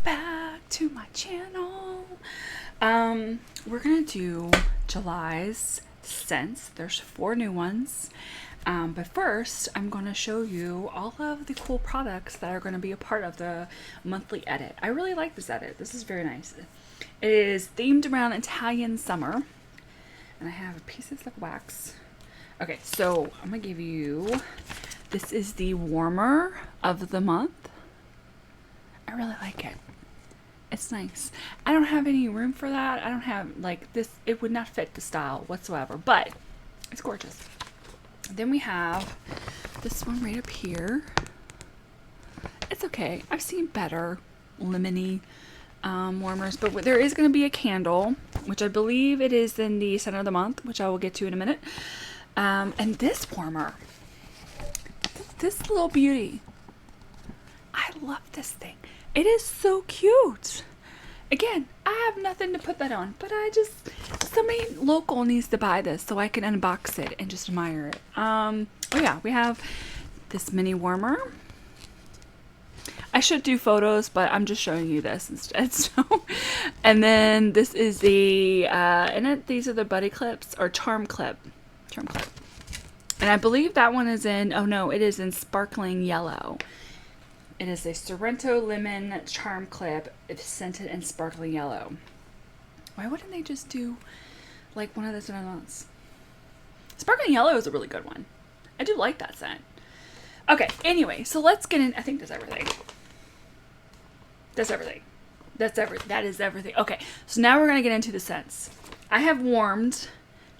back to my channel. We're gonna do July's scents. There's 4 new ones. But first, I'm going to show you all of the cool products that are going to be a part of the monthly edit. I really like this edit. This is very nice. It is themed around Italian summer. And I have pieces of wax. Okay, so I'm going to give you, this is the warmer of the month. I really like it. It's nice. I don't have any room for that. I don't have, like, this, it would not fit the style whatsoever, but it's gorgeous. Then we have this one right up here. It's okay. I've seen better lemony warmers, but there is going to be a candle, which I believe it is in the center of the month, which I will get to in a minute. And this warmer, this little beauty. I love this thing. It is so cute. Again, I have nothing to put that on, but somebody local needs to buy this so I can unbox it and just admire it. Oh yeah, we have this mini warmer. I should do photos, but I'm just showing you this instead. So, and then this is the, these are the buddy clips or charm clip. And I believe that one is in, oh no, it is in sparkling yellow. It is a Sorrento lemon charm clip. It's scented in sparkling yellow. Why wouldn't they just do like one of those ones? Sparkling yellow is a really good one. I do like that scent. Okay, anyway, so let's get in. I think that's everything. That's everything. That is everything. Okay, so now we're going to get into the scents. I have warmed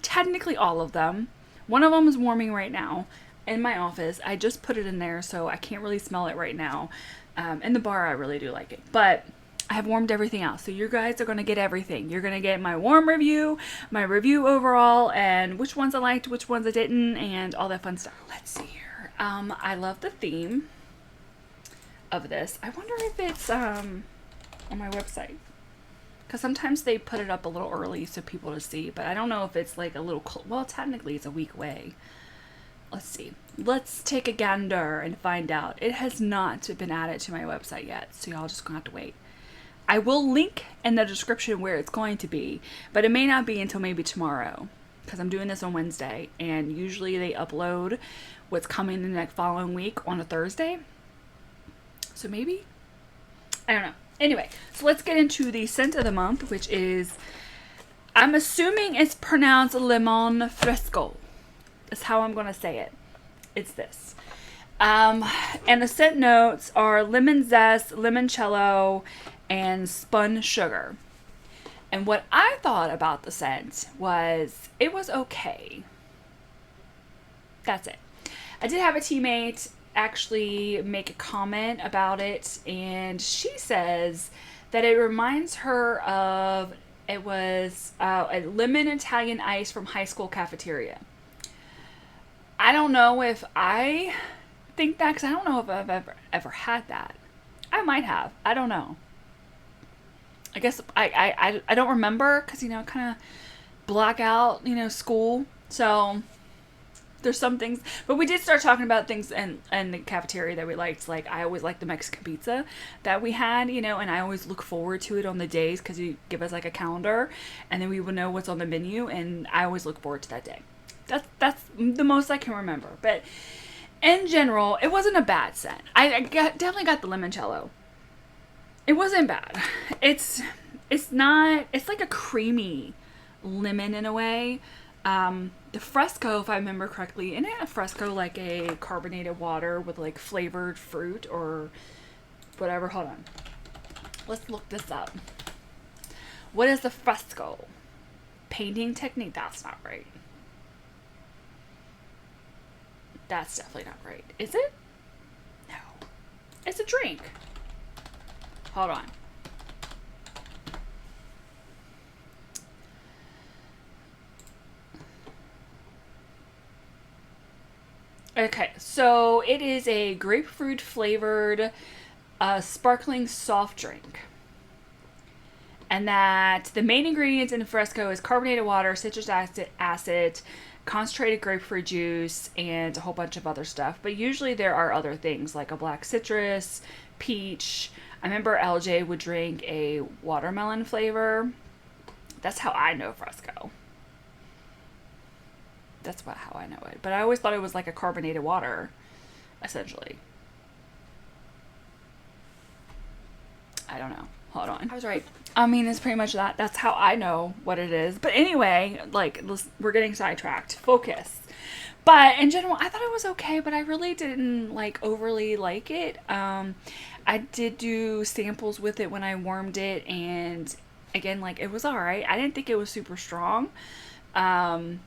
technically all of them. One of them is warming right now in my office. I just put it in there, so I can't really smell it right now. In the bar, I really do like it. But I have warmed everything else. So you guys are going to get everything. You're going to get my warm review, my review overall, and which ones I liked, which ones I didn't, and all that fun stuff. Let's see here. I love the theme of this. I wonder if it's on my website. Because sometimes they put it up a little early so people to see. But I don't know if it's like a little... Well, technically it's a week away. Let's see. Let's take a gander and find out. It has not been added to my website yet, so y'all just gonna have to wait. I will link in the description where it's going to be, but it may not be until maybe tomorrow, because I'm doing this on Wednesday, and usually they upload what's coming the next following week on a Thursday. So maybe? I don't know. Anyway, so let's get into the scent of the month, which is, I'm assuming it's pronounced limon fresco. Is how I'm going to say it. It's this. And the scent notes are lemon zest, limoncello, and spun sugar. And what I thought about the scent was it was okay. That's it. I did have a teammate actually make a comment about it, and she says that it reminds her of, it was a lemon Italian ice from high school cafeteria. I don't know if I think that, because I don't know if I've ever had that. I might have. I don't know. I guess I don't remember, because, kind of black out, school. So there's some things. But we did start talking about things in the cafeteria that we liked. Like, I always liked the Mexican pizza that we had, and I always look forward to it on the days, because you give us like a calendar, and then we would know what's on the menu, and I always look forward to that day. That's the most I can remember. But in general, it wasn't a bad scent. I definitely got the limoncello. It wasn't bad. It's not, it's like a creamy lemon in a way. The fresco, if I remember correctly, isn't it a fresco like a carbonated water with like flavored fruit or whatever? Hold on. Let's look this up. What is the fresco? Painting technique? That's not right. That's definitely not right. Is it? No. It's a drink. Hold on. Okay, so it is a grapefruit flavored sparkling soft drink. And that the main ingredients in the fresco is carbonated water, citrus acid, concentrated grapefruit juice, and a whole bunch of other stuff. But usually there are other things like a black citrus, peach. I remember LJ would drink a watermelon flavor. That's how I know Fresco. That's how I know it. But I always thought it was like a carbonated water, essentially. I don't know. Hold on. I was right. I mean, it's pretty much that. That's how I know what it is. But anyway, like, we're getting sidetracked. Focus. But in general, I thought it was okay, but I really didn't, like, overly like it. I did do samples with it when I warmed it, and again, like, it was alright. I didn't think it was super strong. And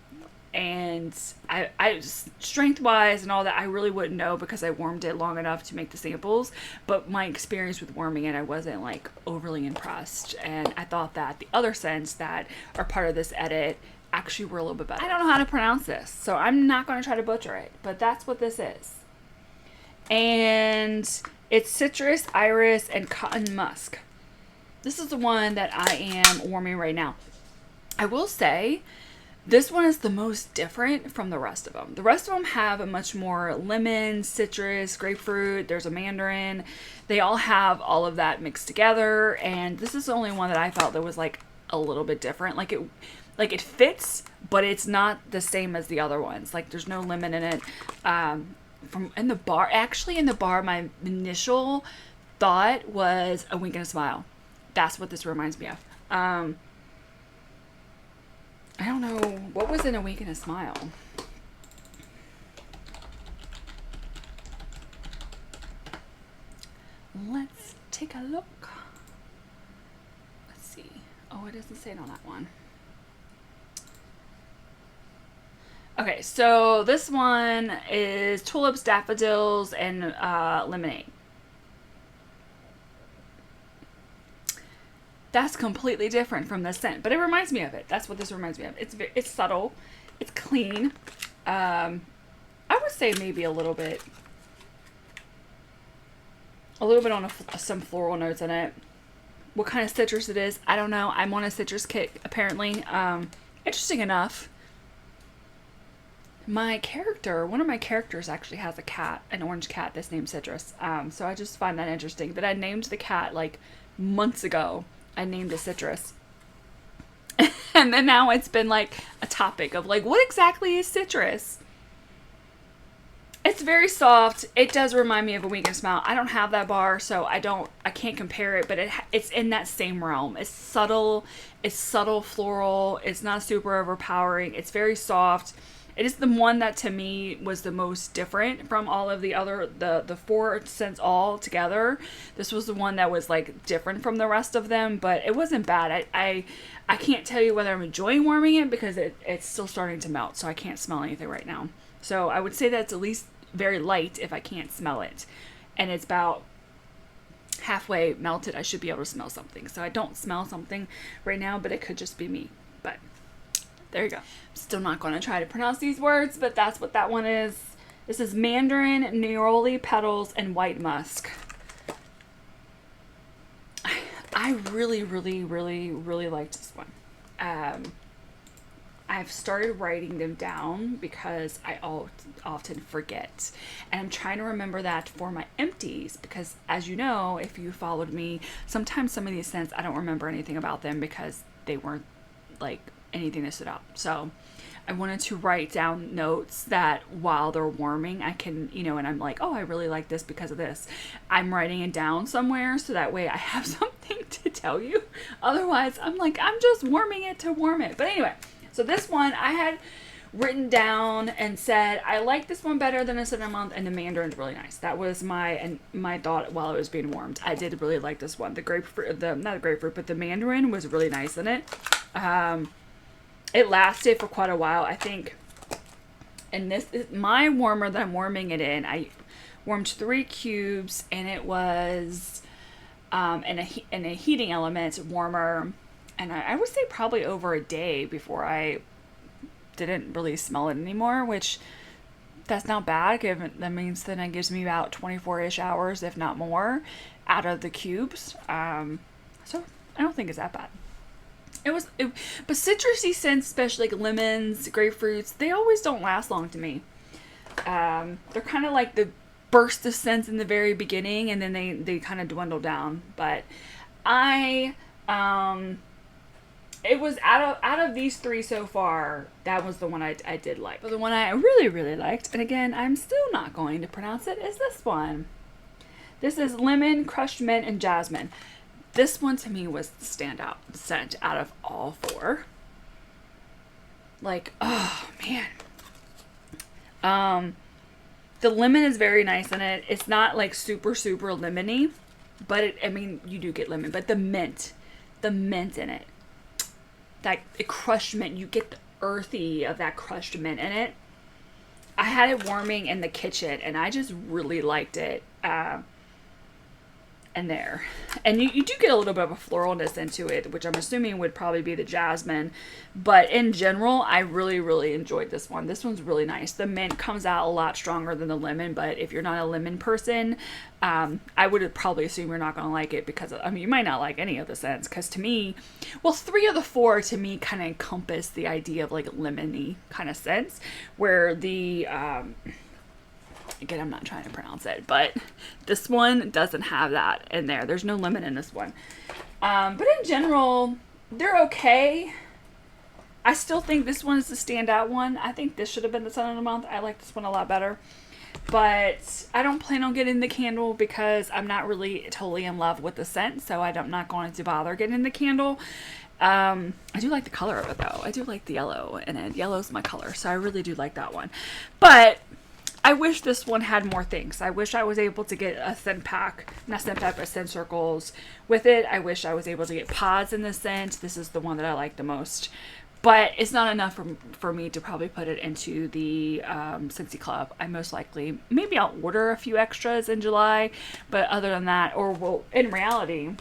I strength wise and all that, I really wouldn't know because I warmed it long enough to make the samples. But my experience with warming it, I wasn't like overly impressed. And I thought that the other scents that are part of this edit actually were a little bit better. I don't know how to pronounce this, so I'm not going to try to butcher it, but that's what this is. And it's citrus, iris, and cotton musk. This is the one that I am warming right now. I will say, this one is the most different from the rest of them. The rest of them have a much more lemon, citrus, grapefruit. There's a mandarin. They all have all of that mixed together. And this is the only one that I felt that was like a little bit different. Like it fits, but it's not the same as the other ones. Like there's no lemon in it. In the bar, my initial thought was a wink and a smile. That's what this reminds me of. I don't know. What was in a wink and a smile? Let's take a look. Let's see. Oh, it doesn't say it on that one. Okay, so this one is tulips, daffodils, and lemonade. That's completely different from the scent, but it reminds me of it. That's what this reminds me of. It's subtle, it's clean. I would say maybe a little bit on some floral notes in it. What kind of citrus it is, I don't know. I'm on a citrus kick apparently. Interesting enough, one of my characters actually has a cat, an orange cat that's named Citrus. So I just find that interesting that I named the cat like months ago. I named it Citrus. And then now it's been like a topic of like, what exactly is citrus? It's very soft. It does remind me of a wink and smile. I don't have that bar, so I can't compare it, but it's in that same realm. It's subtle floral. It's not super overpowering. It's very soft. It is the one that to me was the most different from all of the other, the 4 scents all together. This was the one that was like different from the rest of them, but it wasn't bad. I can't tell you whether I'm enjoying warming it because it's still starting to melt, so I can't smell anything right now. So I would say that's at least very light if I can't smell it. And it's about halfway melted. I should be able to smell something. So I don't smell something right now, but it could just be me. But there you go. I'm still not going to try to pronounce these words, but that's what that one is. This is mandarin, neroli petals, and white musk. I really, really, really, really liked this one. I've started writing them down because I often forget. And I'm trying to remember that for my empties because, as you know, if you followed me, sometimes some of these scents, I don't remember anything about them because they weren't like anything that stood out. So I wanted to write down notes that while they're warming, I can, and I'm like, oh, I really like this because of this. I'm writing it down somewhere so that way I have something to tell you. Otherwise, I'm like, I'm just warming it to warm it. But anyway, so this one I had written down and said, I like this one better than a cinnamon, and the mandarin's really nice. That was my thought while it was being warmed. I did really like this one. The grapefruit, not the grapefruit, but the mandarin was really nice in it. It lasted for quite a while, I think. And this is my warmer that I'm warming it in. I warmed 3 cubes, and it was in a heating element warmer. And I would say probably over a day before I didn't really smell it anymore, which that's not bad. That means then it gives me about 24-ish hours, if not more, out of the cubes. So I don't think it's that bad. But citrusy scents, especially like lemons, grapefruits, they always don't last long to me. They're kind of like burst of scents in the very beginning, and then they kind of dwindle down. But I it was out of these three so far, that was the one I did like. But the one I really, really liked, and again, I'm still not going to pronounce it, is this one. This is lemon, crushed mint, and jasmine. This one to me was the standout scent out of all four. Like, oh man. The lemon is very nice in it. It's not like super, super lemony, but I mean, you do get lemon, but the mint in it, that crushed mint, you get the earthy of that crushed mint in it. I had it warming in the kitchen, and I just really liked it. And there. And you do get a little bit of a floralness into it, which I'm assuming would probably be the jasmine. But in general, I really, really enjoyed this one. This one's really nice. The mint comes out a lot stronger than the lemon, but if you're not a lemon person, I would probably assume you're not going to like it because, I mean, you might not like any of the scents, because to me, well, 3 of the 4 to me kind of encompass the idea of like lemony kind of scents, where the, again, I'm not trying to pronounce it, but this one doesn't have that in there. There's no lemon in this one. But in general, they're okay. I still think this one is the standout one. I think this should have been the scent of the month. I like this one a lot better. But I don't plan on getting the candle because I'm not really totally in love with the scent, so I'm not going to bother getting the candle. I do like the color of it, though. I do like the yellow in it. Yellow's my color, so I really do like that one. But I wish this one had more things. I wish I was able to get a scent pack, not scent pack, but scent circles with it. I wish I was able to get pods in the scent. This is the one that I like the most. But it's not enough for me to probably put it into the Scentsy Club. I most likely, maybe I'll order a few extras in July. But other than that, or well, in reality,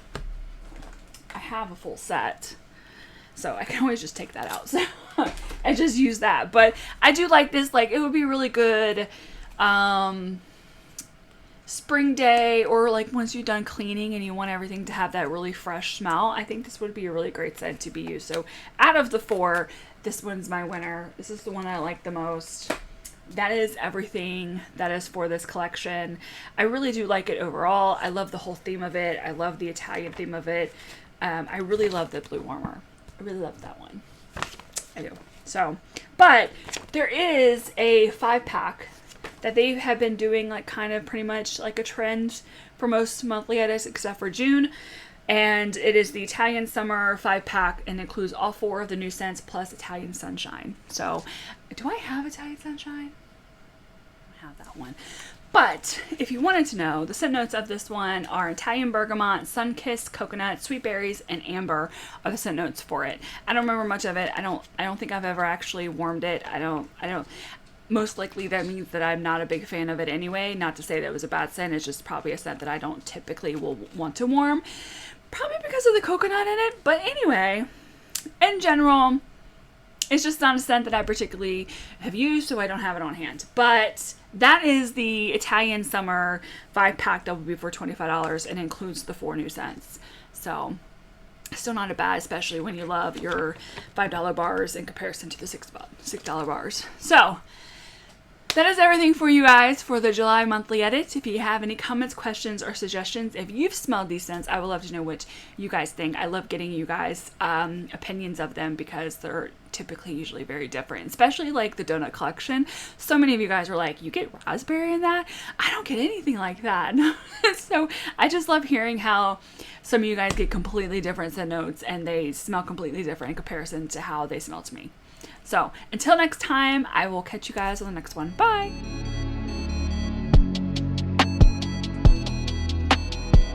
I have a full set. So I can always just take that out. So I just use that. But I do like this. Like, it would be really good spring day, or like once you're done cleaning and you want everything to have that really fresh smell. I think this would be a really great scent to be used. So out of the 4, this one's my winner. This is the one I like the most. That is everything that is for this collection. I really do like it overall. I love the whole theme of it. I love the Italian theme of it. I really love the blue warmer. I really love that one. I do. So, but there is a 5-pack that they have been doing, like kind of pretty much like a trend for most monthly edits except for June. And it is the Italian Summer 5-pack and includes all 4 of the new scents plus Italian Sunshine. So, do I have Italian Sunshine? I have that one. But if you wanted to know, the scent notes of this one are Italian bergamot, sun-kissed coconut, sweet berries, and amber are the scent notes for it. I don't remember much of it. I don't think I've ever actually warmed it. I don't. Most likely that means that I'm not a big fan of it anyway. Not to say that it was a bad scent. It's just probably a scent that I don't typically will want to warm. Probably because of the coconut in it. But anyway, in general, it's just not a scent that I particularly have used, so I don't have it on hand. But that is the Italian Summer 5-pack that will be for $25 and includes the 4 new scents. So still not a bad, especially when you love your $5 bars in comparison to the $6 bars. So that is everything for you guys for the July monthly edit. If you have any comments, questions, or suggestions, if you've smelled these scents, I would love to know what you guys think. I love getting you guys opinions of them because they're typically usually very different, especially like the donut collection. So many of you guys were like, you get raspberry in that? I don't get anything like that. So I just love hearing how some of you guys get completely different scent notes and they smell completely different in comparison to how they smell to me. So until next time, I will catch you guys on the next one. Bye!